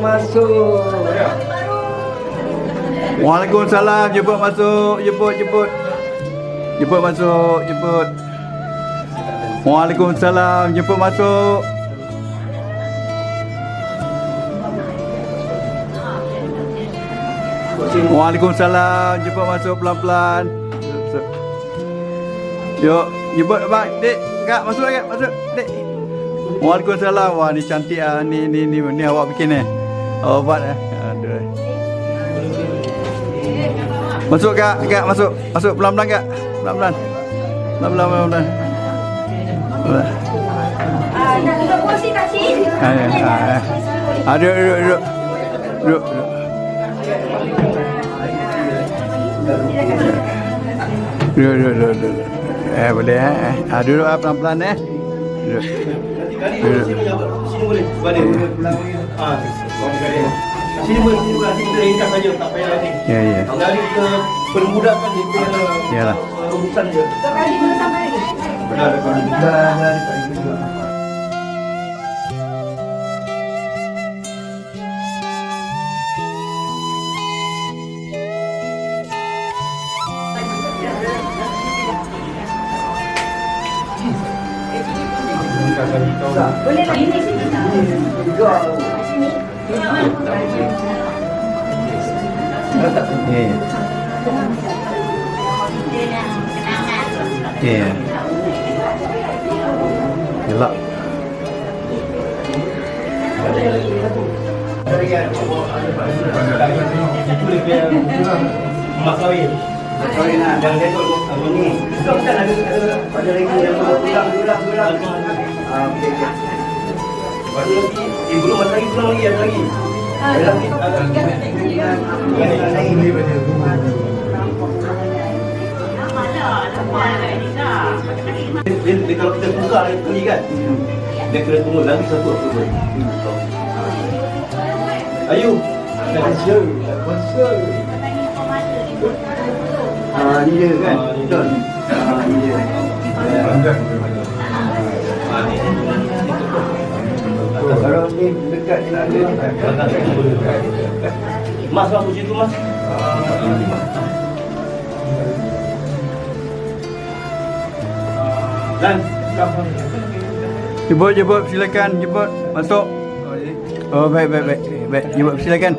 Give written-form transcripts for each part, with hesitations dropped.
masuk. Waalaikumsalam. Jemput masuk. Jemput masuk. Jemput. Waalaikumsalam. Jemput masuk. Waalaikumsalam. Jemput masuk pelan-pelan. Yuk, jemput bang. Dek, Kak, masuk lagi. Masuk, Dek. Waalaikumsalam. Wah, ni cantik ah. Ni awak bikin eh. Awak buat eh. Aduh. Masuk Kak, masuk. Masuk pelan-pelan Kak. Pelan-pelan. Pelan-pelan. Nak duduk kursi tak sini? Duduk. Duduk. Boleh eh. Duduk pelan-pelan eh. Duduk. Sini boleh. Sini boleh kita ringkas saja, tak payah lagi. Ya. Dari kita permudahkan dia punya Yalah. urusan je. Sekali belum sampai lagi. Benar. Boleh tak ini sini? Sini. Ya. Gelap. Itu dia emas kahwin. Yang dia tu ni. Bukan ada lagi yang ulang. Okey. Baru lagi, belum ada lagi, ada lagi. Dia kalau kita buka lagi kan, dia kena tunggu lagi satu Oktober. Ayu, masuk. Ni dia kan? Betul. Ni dia. Kalau ni dekat ni nak ada ni. Mas masuk situ mas. Dan Jemput, silakan jemput masuk. Oh, baik. Jemput silakan.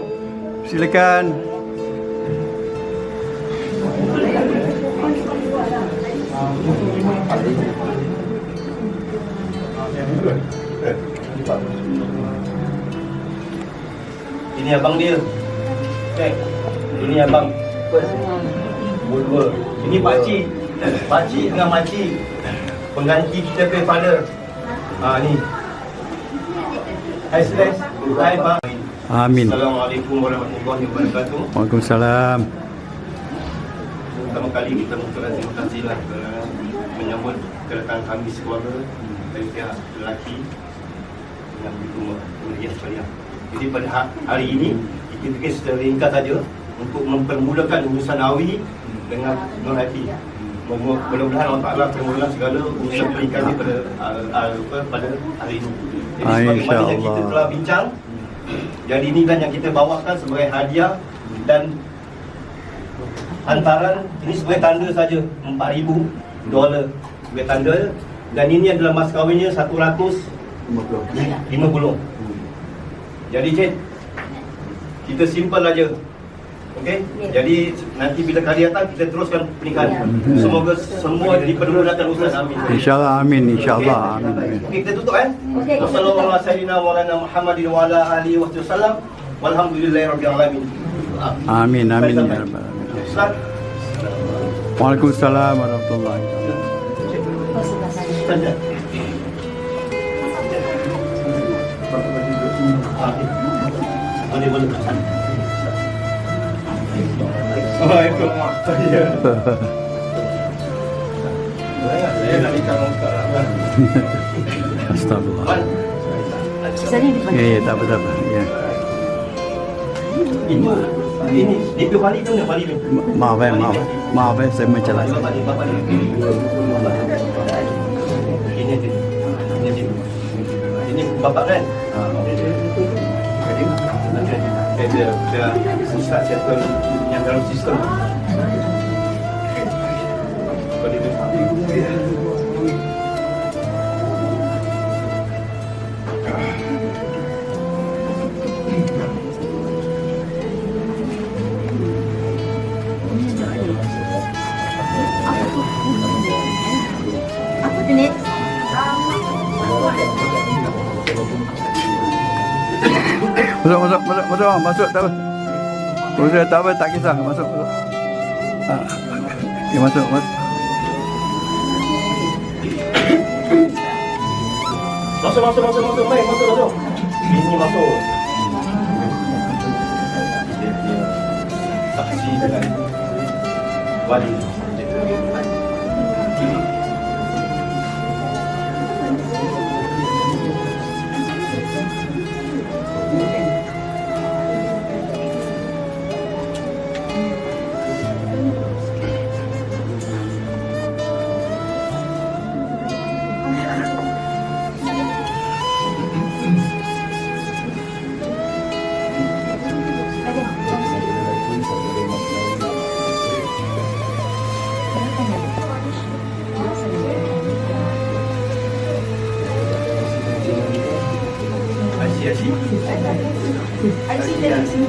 ini abang dia. Cek. Ini abang. Dua. Ini pakcik dengan makcik. Pengganti kita punya father. Ni. Hai Celeste. Hai bang. Amin. Assalamualaikum warahmatullahi wabarakatuh. Waalaikumsalam. Pertama kali kita mengucapkan terima kasihlah kerana menyambut kedatangan kami sekeluarga dari pihak lelaki yang begitu meriah meriah. Jadi pada hari ini kita bikin secara ringkas saja untuk mempermudahkan urusan Awi dengan Nur Hati. Mudah-mudahan Allah Ta'ala permudahkan segala urusan pernikahan ini pada hari ini. Jadi sebagaimana yang kita telah bincang, jadi ini kan yang kita bawakan sebagai hadiah dan hantaran ini sebagai tanda saja $4,000 sebagai tanda, dan ini adalah mas kahwinnya 150. Jadi Cik, kita simple aja. Okey? Jadi nanti bila kali datang kita teruskan pernikahan. Semoga semua dipermudahkan urusan. Amin. InsyaAllah amin. InsyaAllah amin. Okey, kita tutup kan? Wassalamualaikum Muhammadin wa ala alihi wasallam. Walhamdulillahirabbil alamin. Amin ya rabbal alamin. Waalaikumsalam warahmatullahi wabarakatuh. Boleh. Oh, itu mak saya. Saya nak ikan muka lah. Astagfirullah. Ya, tak apa. Ya. Ini DP Bali tu ni Bali ni. Maaf saya mencelah. Ini bapak kan? Dia start settle yang dalam sistem. Kalau dia Apa tu ni? Masuk tak apa. Usaha tak apa, tak kisah. Masuk. Ya, masuk. Masuk, Mai, masuk. Ini masuk. Dia saksi dengan wali. IC dari sini.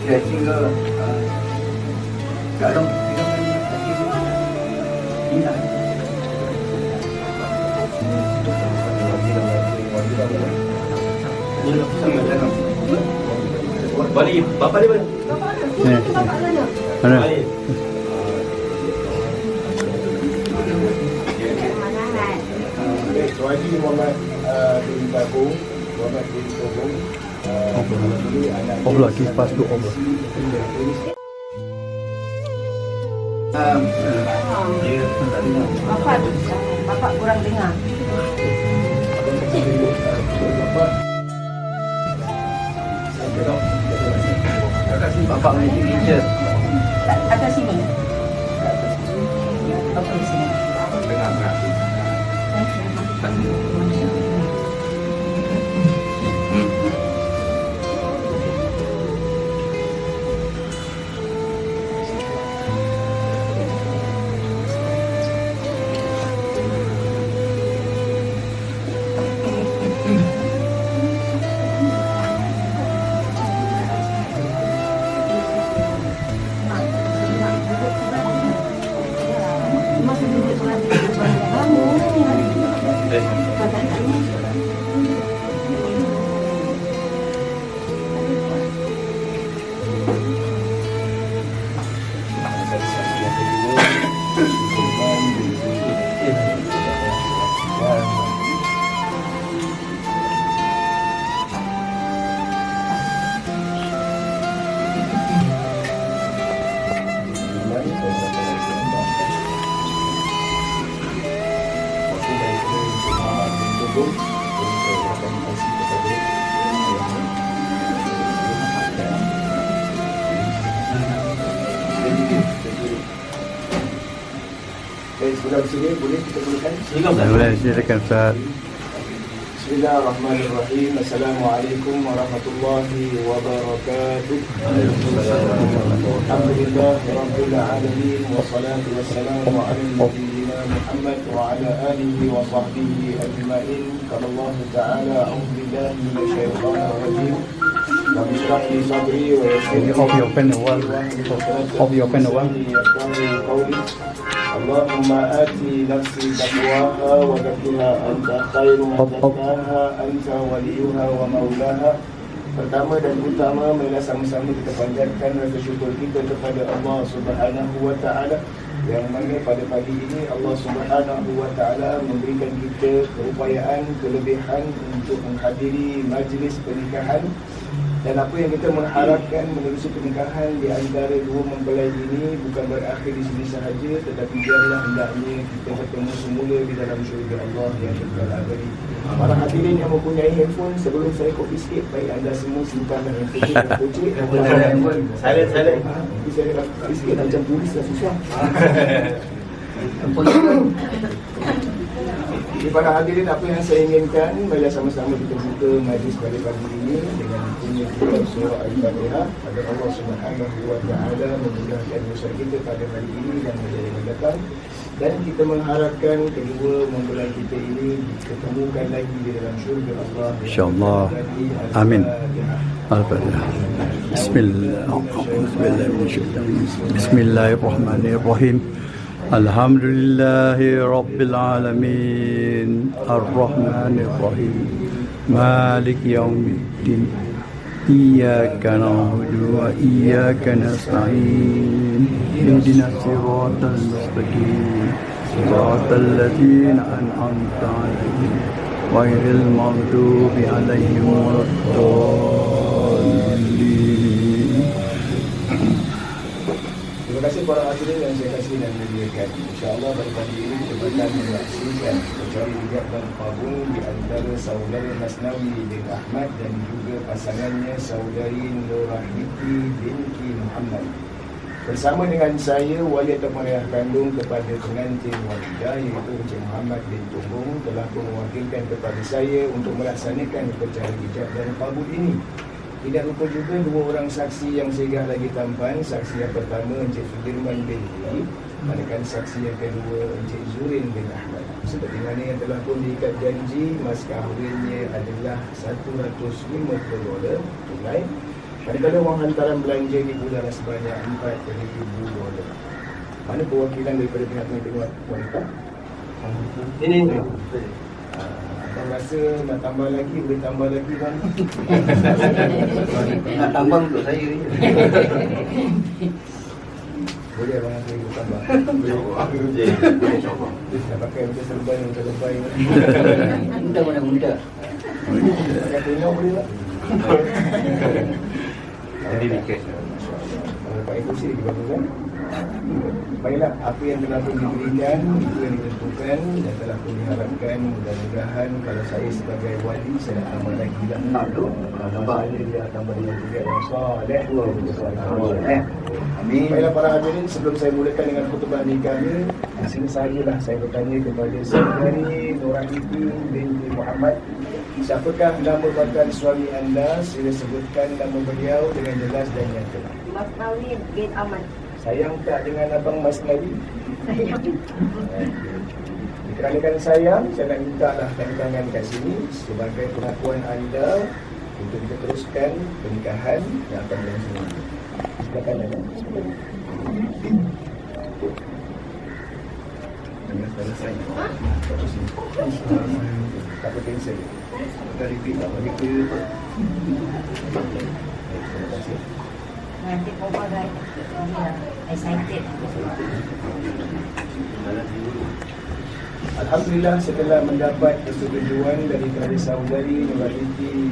Ya, hingga kalau Wali, bapa dia mana? Bapak mana? mana? Wali. Wali Muhammad bin Tabung, Muhammad bin Tabung. Allah kipas tu Allah. Bapak kurang dengar. Bapak punya signature. Atas sini. Okey, sini. Sebelah sini boleh kita mulakan. Silakan Ustaz. Bismillahirrahmanirrahim. Assalamualaikum warahmatullahi wabarakatuh. Alhamdulillah rabbil alamin wassalatu wassalamu ala nabiyyina Muhammad wa ala alihi wa sahbihi ajma'in. Qala Allah ta'ala a'udzu billahi minasyaitonir rajim. Rabbi shrah li sadri wa yassir li Hope you open the wall. Hope you open the wall. Allahumma ati nafsi taqwaha wa zakkiha anta khairu man zakkaha anta waliyuha wa maulaha. Pertama dan utama, marilah sama-sama kita panjatkan rasa syukur kita kepada Allah Subhanahu wa taala yang mana pada pagi ini Allah Subhanahu wa taala memberikan kita keupayaan, kelebihan untuk menghadiri majlis pernikahan Dan apa yang kita mengharapkan menerusi pernikahan di antara dua mempelai ini bukan berakhir di sini sahaja, tetapi biarlah hendaknya kita bertemu semula di dalam syurga Allah yang kekal abadi. Para hadirin yang mempunyai handphone, sebelum saya konfiskate, baik anda semua simpanlah handphone dan kocik. Silent. Nanti saya nak konfiskate macam polis dah susah. Jadi para hadirin, apa yang saya inginkan, marilah sama-sama kita buka majlis pada pagi ini dengan bunyi surah Al-Fatihah agar Allah Subhanahu wa taala memudahkan usaha kita pada hari ini dan menjadi mendatang, dan kita mengharapkan kedua mempelai kita ini diketemukan lagi di dalam syurga Allah. InsyaAllah. Amin. Al-Fatihah. Bismillahirrahmanirrahim. Alhamdulillahi Rabbil Alamin, Ar-Rahmanir Rahim, Malik Yawmiddin, Iyyaka na'budu wa iyyaka nasta'in, Ihdinas siratal mustaqim, siratal ladzina an'amta 'alaihim, ghairil maghdubi 'alaihim waladdallin. Terima kasih para hadirin yang saya kasih dan muliakan. InsyaAllah pada pagi ini kita akan menyaksikan ucapan ijab dan kabul di antara saudara Masnawi bin Ahmad dan juga pasangannya saudari Nurah binti Muhammad. Bersama dengan saya, wali ataupun ayah kandung kepada pengantin walidah iaitu Encik Muhammad bin Tumbung telah pun mewakilkan kepada saya untuk melaksanakan upacara ijab dan kabul ini. Tidak lupa juga dua orang saksi yang segah lagi tampan. Saksi yang pertama Encik Sudirman bin Lee, manakala saksi yang kedua Encik Zurin bin Ahmad. Seperti mana yang telah pun diikat janji, mas kahwinnya adalah $150 tunai. Manakala wang hantaran belanja dibulan sebanyak $4,000. Mana perwakilan daripada pihak pengantin wanita? Ini. Abang rasa nak tambah lagi, boleh tambah lagi bang. Nak tambang untuk saya ni. Boleh abang nanti ikut tambah. Aku je. InsyaAllah. Nak pakai untuk serban, untuk lebay. Muda mana muda? Pakai tenau boleh tak? Jadi dikit. Kalau pakai kursi lagi bagus kan? Baiklah, apa yang telah pun diberikan, itu yang ditentukan dan telah pun diharapkan. Mudah-mudahan kalau saya sebagai wali, saya nak tambah lagi lah. Tambah dia tambah dia juga yang soleh. Amin. Baiklah para hadirin, sebelum saya mulakan dengan khutbah nikah ni, di sini sahajalah saya bertanya kepada saudari Nurah binti Muhammad, siapakah nama bakal suami anda? Sila sebutkan nama beliau dengan jelas dan nyata. Masnawi bin Ahmad. Sayang tak dengan abang Masnawi? Sayang. Dikarenakan sayang, saya nak minta lah tangan kat sini sebagai pengakuan anda untuk kita teruskan pernikahan yang akan berlangsung. Silakan anda. Jangan selesai. Tak apa cancel. Kita repeat lah bagi kita. Terima kasih. Nanti Papa dah excited. Alhamdulillah, setelah mendapat persetujuan daripada saudari Nurah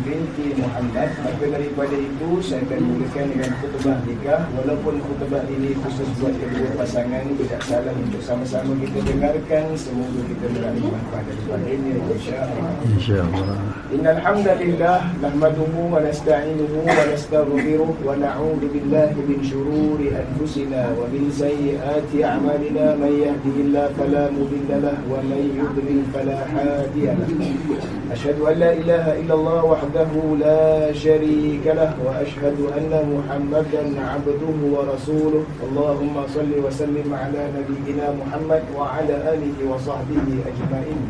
binti Muhammad, maka daripada itu saya akan mulakan dengan khutbah nikah. Walaupun khutbah ini khusus buat kedua pasangan, tidak salah untuk sama-sama kita dengarkan. Semoga kita mendapat manfaat daripadanya, insya-Allah. InsyaAllah. Innal hamdalillah nahmaduhu wa nasta'inuhu wa nastaghfiruh wa na'udzu billahi min shururi anfusina wa min sayyiati a'malina. Man yahdihillahu fala mudilla lahu wa man يضلل فلا هادي له. أشهد أن لا إله إلا الله وحده لا شريك له وأشهد أن محمدا عبده ورسوله. اللهم صل وسلم على نبينا محمد وعلى آله وصحبه أجمعين.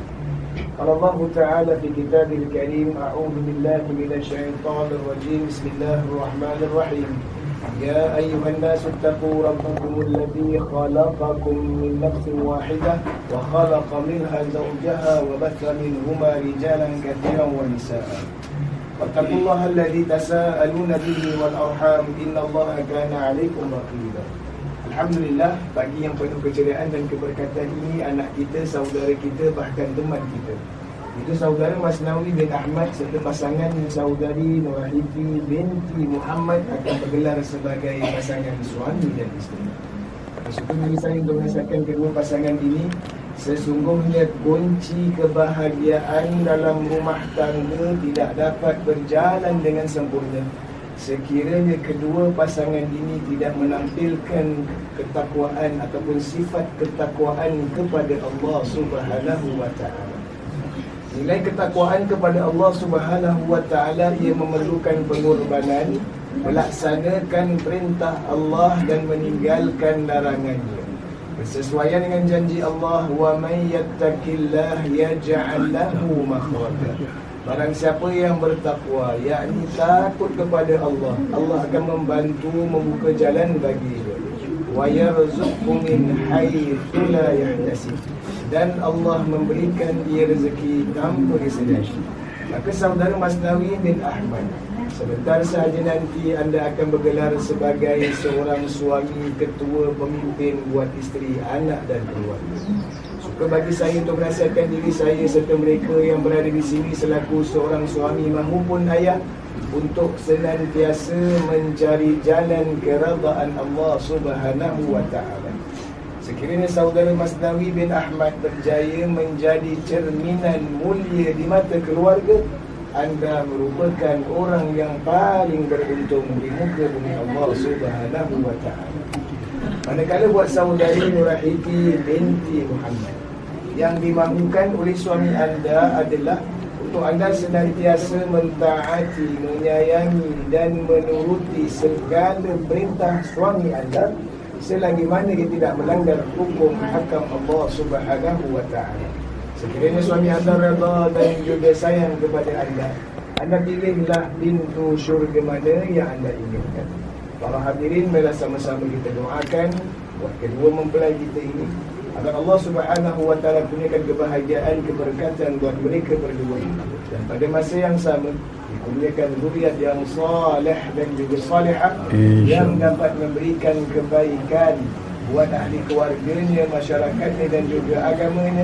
قال الله تعالى في كتابه الكريم: أعوذ بالله من الشيطان الرجيم. بسم الله الرحمن الرحيم. يا أيها الناس اتقوا ربكم الذي خلقكم من نفس واحدة وخلق منها زوجها وبث منهما رجالا كثيرا ونساء واتقوا الله الذي تساءلون به والأرحام إن الله كان عليكم رقيبا. Alhamdulillah, pagi yang penuh keceriaan dan keberkatan ini, anak kita, saudara kita, bahkan teman kita Itu saudara Masnawi bin Ahmad serta pasangan saudari Nurahiti binti Muhammad akan bergelar sebagai pasangan suami dan isteri. Syukur bagi saya untuk merasakan kedua pasangan ini. Sesungguhnya kunci kebahagiaan dalam rumah tangga tidak dapat berjalan dengan sempurna sekiranya kedua pasangan ini tidak menampilkan ketakwaan ataupun sifat ketakwaan kepada Allah Subhanahu wa taala. Nilai ketakwaan kepada Allah Subhanahu wa taala ia memerlukan pengorbanan, melaksanakan perintah Allah dan meninggalkan larangannya. Bersesuaian dengan janji Allah, wa may yattaqillah yaj'al lahu makhraja. Barang siapa yang bertakwa, yakni takut kepada Allah, Allah akan membantu membuka jalan baginya. Wa yarzuqhu min haitsu la yahtasib. Dan Allah memberikan dia rezeki tanpa disedari. Maka saudara Masnawi bin Ahmad, sebentar sahaja nanti anda akan bergelar sebagai seorang suami, ketua, pemimpin buat isteri, anak dan keluarga. Suka bagi saya untuk merasakan diri saya serta mereka yang berada di sini selaku seorang suami maupun ayah untuk senantiasa mencari jalan keredaan Allah Subhanahu wa taala. Sekiranya saudara Masnawi bin Ahmad berjaya menjadi cerminan mulia di mata keluarga, anda merupakan orang yang paling beruntung di muka bumi Allah Subhanahu wa taala. Manakala buat saudari Nurahiti binti Muhammad, yang dimahukan oleh suami anda adalah untuk anda senantiasa mentaati, menyayangi dan menuruti segala perintah suami anda selagi mana dia tidak melanggar hukum hakam Allah Subhanahu wa taala. Sekiranya suami anda redha dan juga sayang kepada anda pilihlah pintu syurga mana yang anda inginkan. Para hadirin, marilah sama-sama kita doakan buat kedua mempelai kita ini agar Allah Subhanahu wa taala kurniakan kebahagiaan, keberkatan buat mereka berdua, dan pada masa yang sama dikurniakan zuriat yang saleh dan juga salihah yang dapat memberikan kebaikan buat ahli keluarganya, masyarakatnya dan juga agamanya.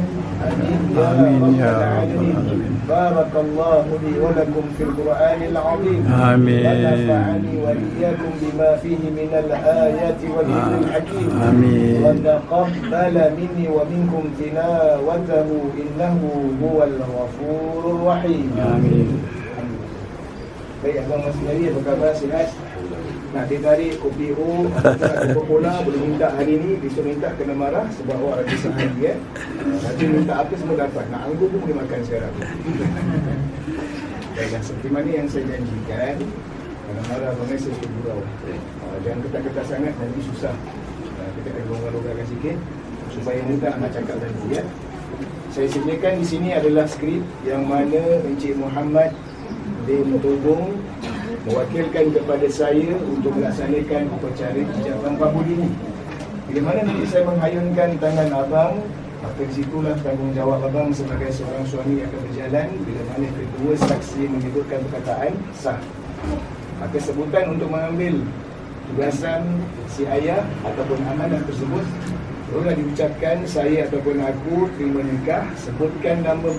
Amin ya rabbal alamin. Barakallahu li wa lakum fil Qur'anil azim. Amin. Wa nafa'ani wa iyyakum bima fihi minal ayati wal dhikril hakim. Amin. Wa taqabbala minni wa minkum tilawatahu innahu huwal ghafurur rahim. Amin. Baik, abang Mas Mary, apa khabar? Sihat? Nak ditarik kopi O atau Coca-Cola boleh minta hari ni, besok minta kena marah sebab awak ada sehari nanti minta apa semua dapat. Nak anggur pun boleh makan sekarang. Baiklah, seperti mana yang saya janjikan, kalau marah abang saya suruh gurau. Jangan ketat-ketat sangat, nanti susah. Kita akan longgar-longgarkan sikit supaya mudah nak cakap nanti ya. Saya sediakan di sini adalah skrip yang mana Encik Muhammad bin Tobong mewakilkan kepada saya untuk melaksanakan upacara ijabat kabul ini. Bila mana nanti saya menghayunkan tangan abang, maka di situlah tanggungjawab abang sebagai seorang suami akan berjalan. Bila mana kedua saksi menyebutkan perkataan sah, maka sebutan untuk mengambil tugasan si ayah ataupun amanah tersebut barulah diucapkan saya ataupun aku terima nikah. Sebutkan nama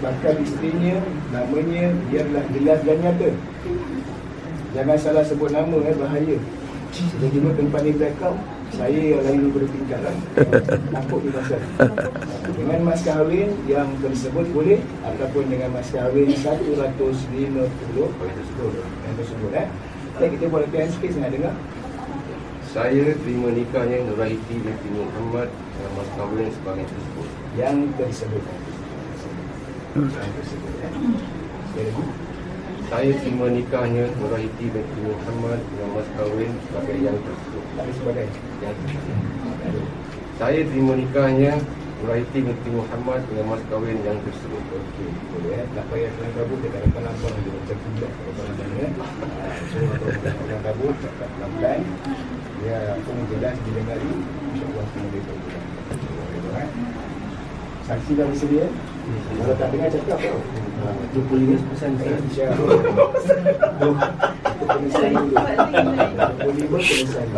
bakal isterinya, namanya biarlah jelas dan nyata. Jangan salah sebut nama, bahaya. Jadi juga tempat ni backup, saya yang lain bertingkat lah. Takut di pasal. Dengan mas kahwin yang tersebut boleh, ataupun dengan mas kahwin 150 yang tersebut. Baik, kita buat latihan sikit, saya nak dengar. Saya terima nikahnya Nurahiti binti Muhammad dengan mas kahwin sebagai tersebut. Yang tersebut. Yang tersebut. Sekali lagi. Saya terima nikahnya Nurahiti binti Muhammad dengan mas kahwin sebagai yang tersebut. Tak sebagai Yang tersebut. Saya terima nikahnya Nurahiti binti Muhammad dengan mas kahwin yang tersebut. okey, boleh tak payah kelang kabut, dekat depan lampang dia macam kudak depan lampang so untuk kelang kabut cakap pelan-pelan dia pun jelas didengari, insyaAllah semua dia tahu. Saksi dah bersedia? Kalau tak dengar cakap apa? 25% InsyaAllah itu pengesahan dulu 25 pengesahan.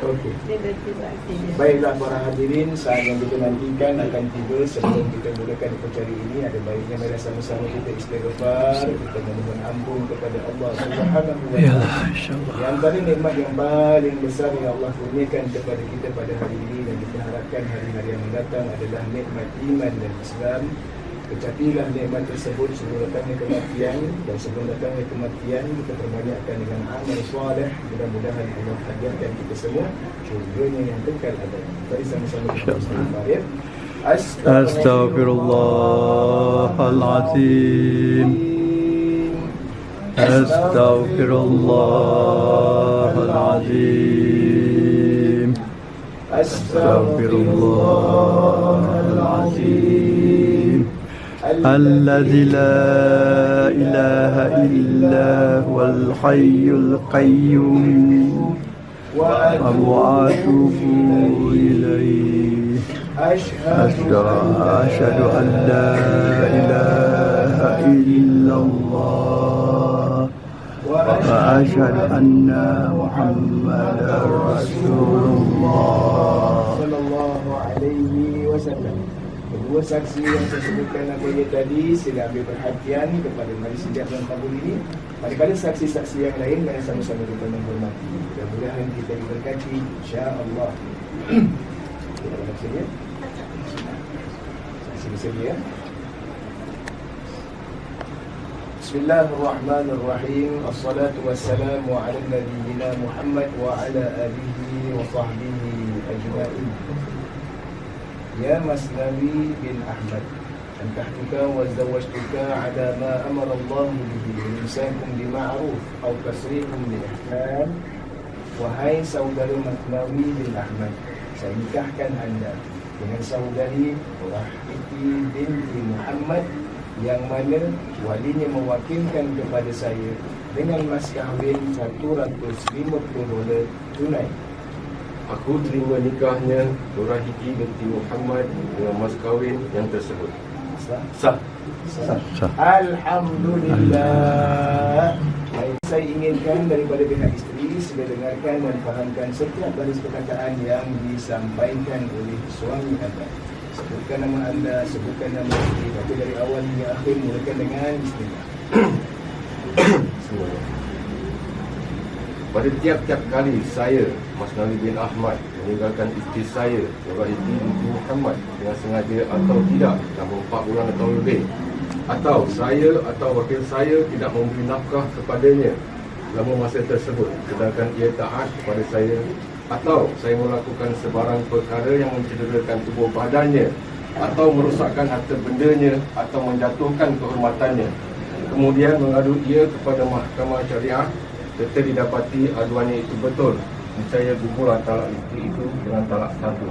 Okey. Dia dah tiba sini. Baiklah para hadirin, saat yang kita nantikan akan tiba. Sebelum kita mulakan upacara ini, ada baiknya mari sama-sama kita istighfar, kita memohon ampun kepada Allah Subhanahu wa Yalah, taala. insya-Allah. Yang paling nikmat yang paling besar yang Allah kurniakan kepada kita pada hari ini dan kita harapkan hari-hari yang mendatang adalah nikmat iman dan Islam. Kecapilah nikmat tersebut sebelum datangnya kematian, dan sebelum datangnya kematian kita perbanyakkan dengan amal soleh. Mudah-mudahan Allah hadiahkan kita semua syurganya yang kekal abadi. Mari sama-sama kita istighfar ya. Astaghfirullahalazim. Astaghfirullahalazim. Astaghfirullahalazim. الذي لا إله إلا هو الحي القيوم وأتوب إليه أشهد أن لا إله إلا الله وأشهد أن محمدا رسول الله sallallahu alaihi wasallam. Kedua saksi yang saya sebutkan apabila tadi, sila ambil perhatian kepada majlis sejak dalam tabung ini. Manakala saksi-saksi yang lain, mari sama-sama kita menghormati. Mudah-mudahan kita diberkati, insya-Allah. Kita maksudnya saksi bersedia. Bismillahirrahmanirrahim. Assalatu wassalamu ala nabiyyina Muhammad wa ala alihi wa sahbihi ajma'in. Ya Masnawi bin Ahmad, ankahtuka wa zawwajtuka ala ma amara Allah bihi, imsakum bima'ruf atau tasrihum bi ihsan. Wahai saudara Masnawi bin Ahmad, saya nikahkan anda dengan saudari Wahiti binti Muhammad, yang mana walinya mewakilkan kepada saya dengan mas kahwin $150 tunai. Aku terima nikahnya Nurahidi binti Muhammad dengan mas kahwin yang tersebut. Sah. Alhamdulillah. Baik, saya inginkan daripada pihak isteri sila dengarkan dan fahamkan setiap baris perkataan yang disampaikan oleh suami anda. Sebutkan nama anda, sebutkan nama isteri, tapi dari awal hingga akhir mulakan dengan bismillah. Semuanya. Pada tiap-tiap kali saya, Mas Nabi bin Ahmad, meninggalkan isteri saya, Nurahidi binti Muhammad, dengan sengaja atau tidak, selama 4 bulan atau lebih, atau saya atau wakil saya tidak memberi nafkah kepadanya selama masa tersebut, sedangkan ia taat kepada saya, atau saya melakukan sebarang perkara yang mencederakan tubuh badannya, atau merosakkan harta bendanya, atau menjatuhkan kehormatannya, kemudian mengadu ia kepada mahkamah syariah, serta didapati aduannya itu betul, saya gugurlah talak isteri itu dengan talak satu.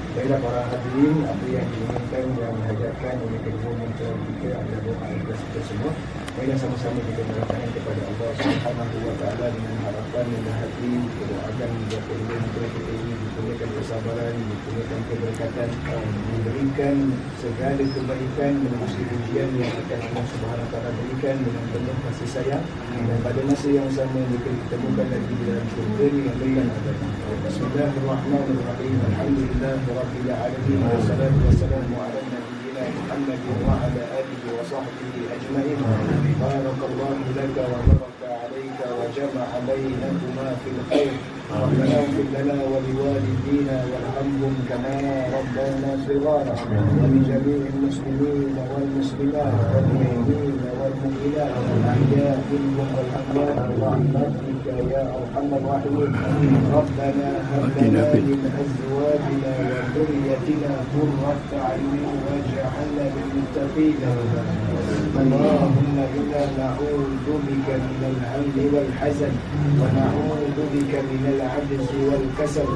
Baiklah para hadirin, apa yang diinginkan dan dihajatkan oleh kedua mempelai kita adalah doa ikhlas kita semua. Mari sama-sama kita berdoa kepada Allah Subhanahu wa taala dengan harapan dan hati doakan buat kedua mempelai kita ini diberikan kesabaran, diberikan keberkatan, diberikan segala kebaikan melalui ujian yang akan Allah Subhanahu wa taala berikan dengan penuh kasih sayang, dan pada masa yang sama kita ditemukan lagi dalam syurga yang berikan abadi. Bismillahirrahmanirrahim. Alhamdulillah rabbil alamin. Wassalatu wassalamu ala nabiyyina Muhammad wa ala alihi wa sahbihi ajma'in. Barakallahu laka wa baraka alayka wa jama'a bainakuma fil khair. ربنا اغفر لنا ولوالدينا وارحمهم كما ربنا صغارا ولجميع المسلمين والمسلمات والمؤمنين والمؤمنات الاحياء منهم والاموات برحمتك يا ارحم الراحمين. ربنا هب لنا من ازواجنا وذريتنا قرة اعين واجعلنا للمتقين. اللهم انا نعوذ بك من الهم والحزن ونعوذ بك من العجز والكسل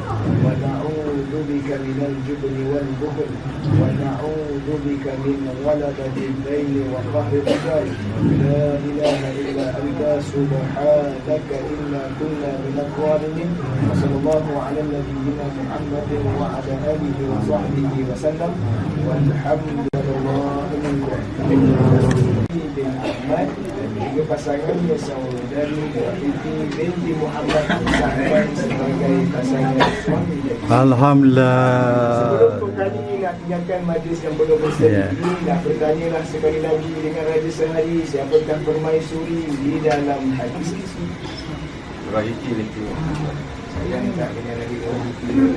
ونعوذ بك من الجبن والبخل ونعوذ بك من غلبة الدين وقهر الرجال. لا إله إلا أنت سبحانك إنا كنا من الظالمين. وصلى الله على نبينا محمد وعلى آله وصحبه وسلم والحمد لله bin Ahmad dan juga pasangannya saudari Wahidi binti Muhammad sampai Alhamdulillah. Sebelum kami nak tinggalkan majlis yang penuh berseri ini, nak bertanyalah sekali lagi dengan Raja Sehari, siapakah permaisuri di dalam hadis ini? Rahiki itu. Saya tak dengar lagi Rahiki.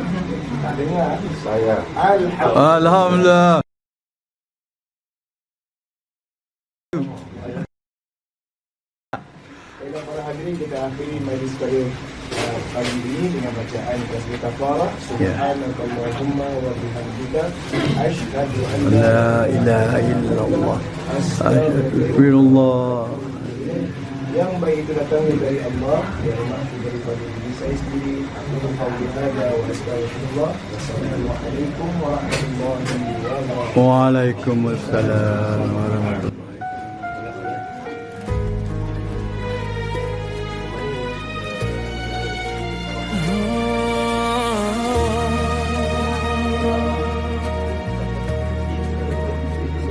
Tak dengar. Saya. Alhamdulillah. Alhamdulillah. Baiklah para hadirin, kita akhiri majlis pada pagi ini dengan bacaan tasbih kafarah. Subhanakallahumma wa bihamdika asyhadu an La ilaha illallah. Astagfirullah. Yang baik itu datangnya dari Allah, yang maksud daripada diri saya sendiri. Aku berfaham hada wa astagfirullah. Wassalamualaikum warahmatullahi wabarakatuh. Waalaikumsalam warahmatullahi.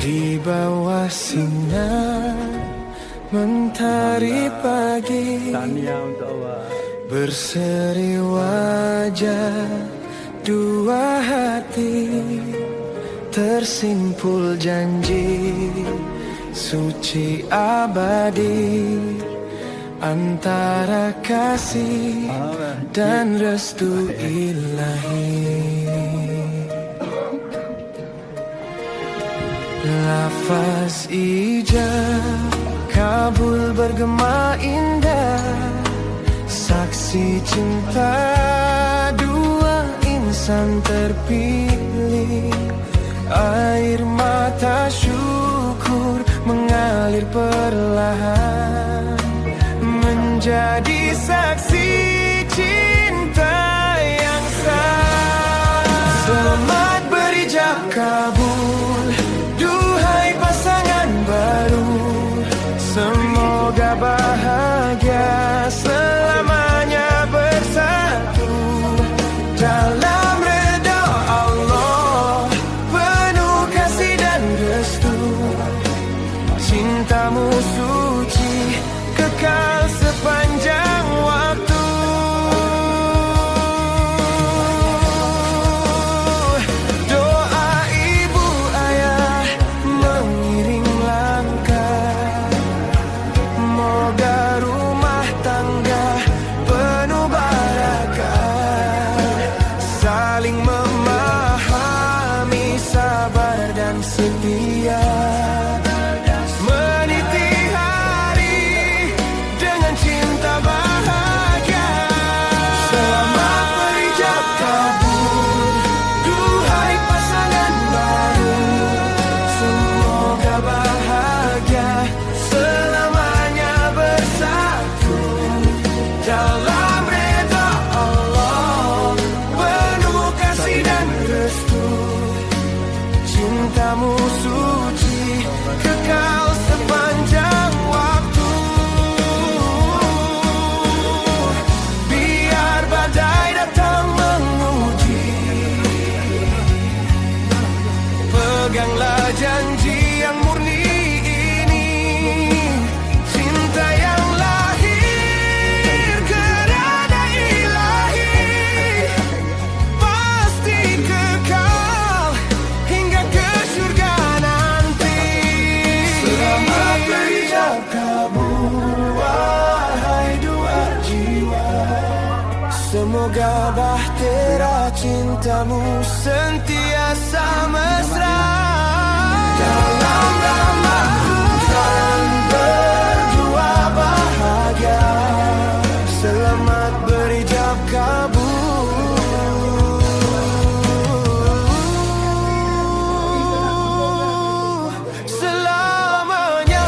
Di bawah sinar mentari pagi, Tahniah untuk awak. berseri wajah dua hati, tersimpul janji suci abadi antara kasih dan restu ilahi. Lafaz ijab kabul bergema indah, saksi cinta dua insan terpilih. Air mata syukur mengalir perlahan, menjadi saksi cinta yang sah. Selamat berijab kabul, duhai pasangan baru. Semoga bahagia selamanya bersatu dalam redha Allah, penuh kasih dan restu. Cintamu suci kekal sepanjang waktu. Doa ibu ayah mengiring langkah, moga rumah tangga penuh barakah, saling memahami, sabar dan setia, meniti hari dengan cinta bahagia. Selamat berijab kabul, duhai pasangan baru. Semoga bahagia selamanya bersatu dalam redha Allah, penuh kasih dan restu. Cintamu suci kekal sepanjang waktu. Biar badai datang menguji, peganglah janji yang murni ini. Cinta yang lahir kerana ilahi, pasti kekal hingga ke syurga nanti. Selamat berijab kabul, wahai dua jiwa. Semoga bahtera cintamu sentiasa mesra dalam ramah Tuhan, berdua bahagia. Selamat berijab kabul selamanya.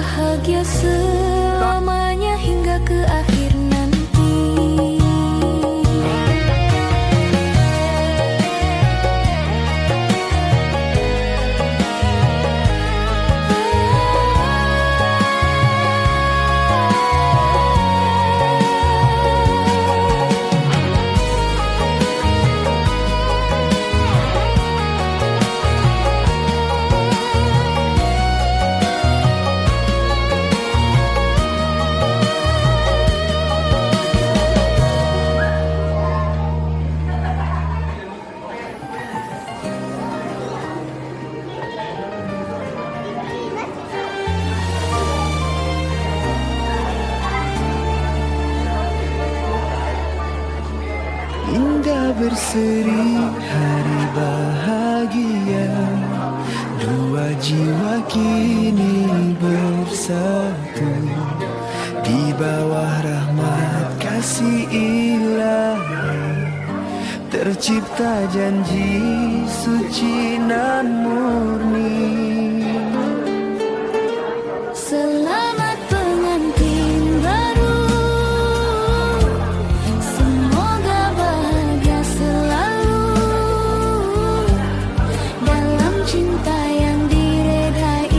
bahagia selamanya hingga ke akhir nanti. Indah berseri hari bahagia, dua jiwa kini bersatu di bawah rahmat kasih ilahi. Tercipta janji suci nan murni. Selamat pengantin baru, semoga bahagia selalu dalam cinta yang diredai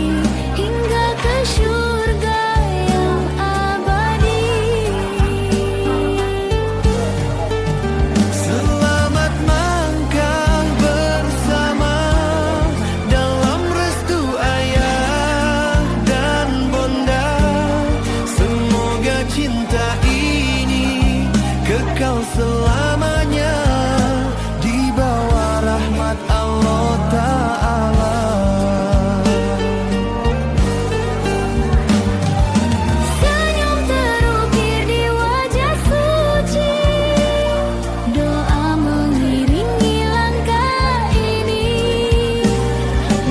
hingga ke surga yang abadi. Selamat melangkah bersama dalam restu ayah dan bunda. Semoga cinta ini kekal selamanya di bawah rahmat Allah Ta'ala. Senyum terukir di wajah suci, doa mengiringi langkah ini.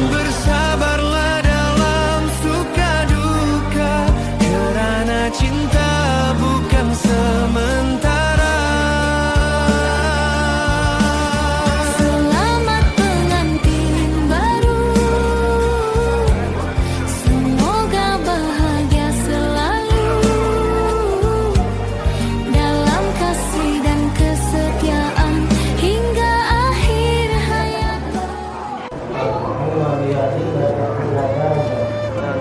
Bersabarlah dalam suka duka, kerana cinta bukan sementara. Selamat pengantin baru, semoga bahagia selalu dalam kasih dan kesetiaan hingga akhir hayat.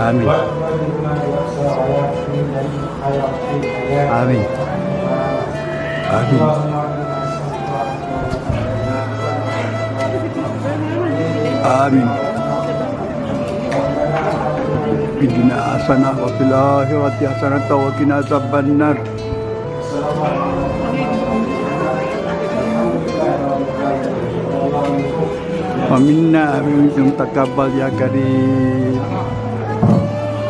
Amin. Amin. Amin. Amin. Bidina hasanah wa fil akhirati hasanah wa qina adzabannar. Wa minna minkum taqabbal ya karim.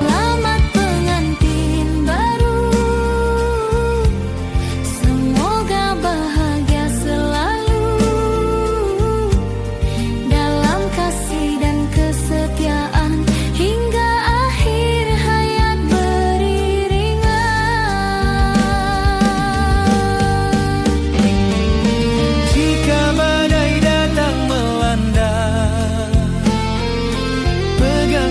Selamat pengantin baru, semoga bahagia selalu dalam kasih dan kesetiaan hingga akhir hayat beriringan. Jika badai datang melanda, pegang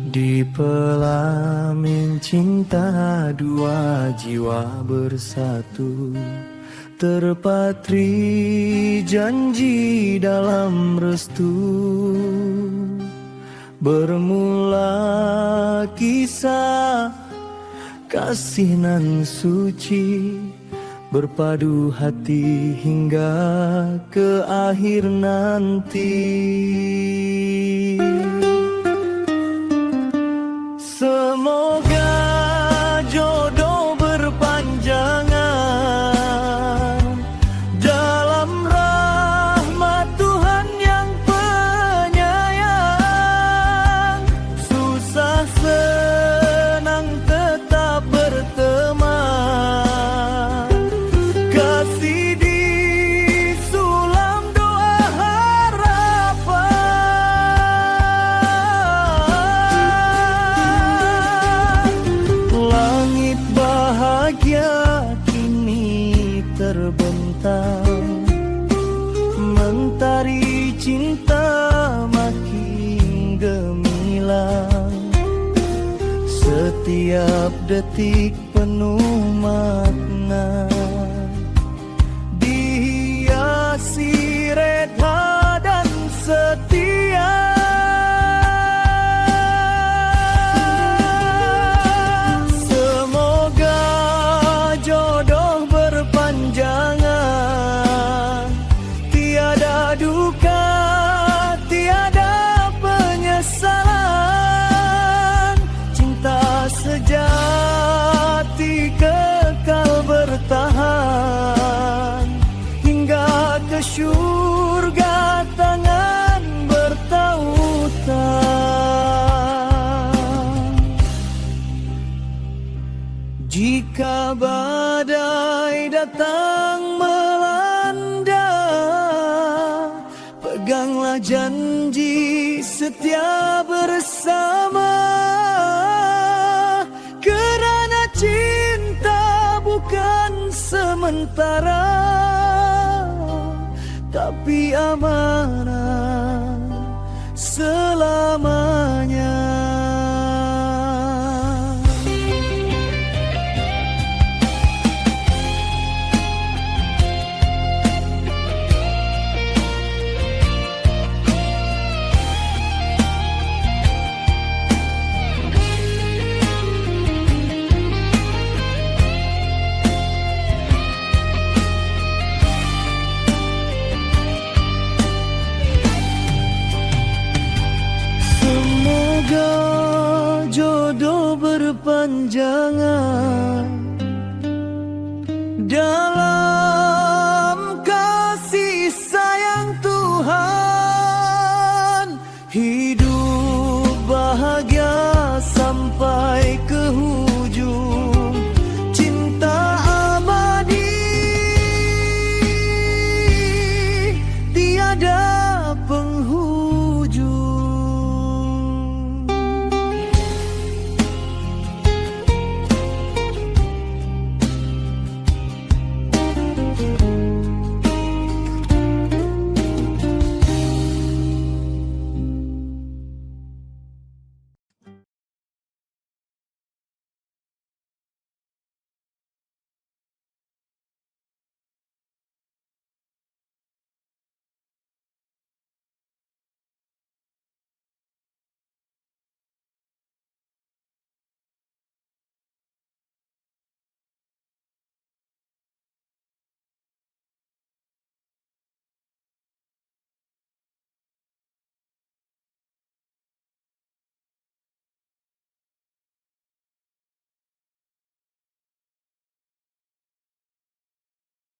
Di pelamin cinta dua jiwa bersatu, terpatri janji dalam restu. Bermula kisah kasih nan suci, berpadu hati hingga ke akhir nanti. Semoga jodoh berpanjangan dalam rahmat Tuhan yang penyayang. Susah senang tetap berteman, kasih disulam doa harapan. Langit bahagia kini terbentang, mentari cinta makin gemilang. Setiap detik penuh makna, dihiasi redha dan setia. Semoga jodoh berpanjangan, tiada duka, tiada penyesalan. Cinta sejati kekal bertahan, hingga ke syurga tangan bertautan. Jika badai datang melanda, peganglah janji setia bersama. Kerana cinta bukan sementara, tapi amanah selamanya. Semoga jodoh berpanjangan dalam kasih sayang Tuhan, hidup bahagia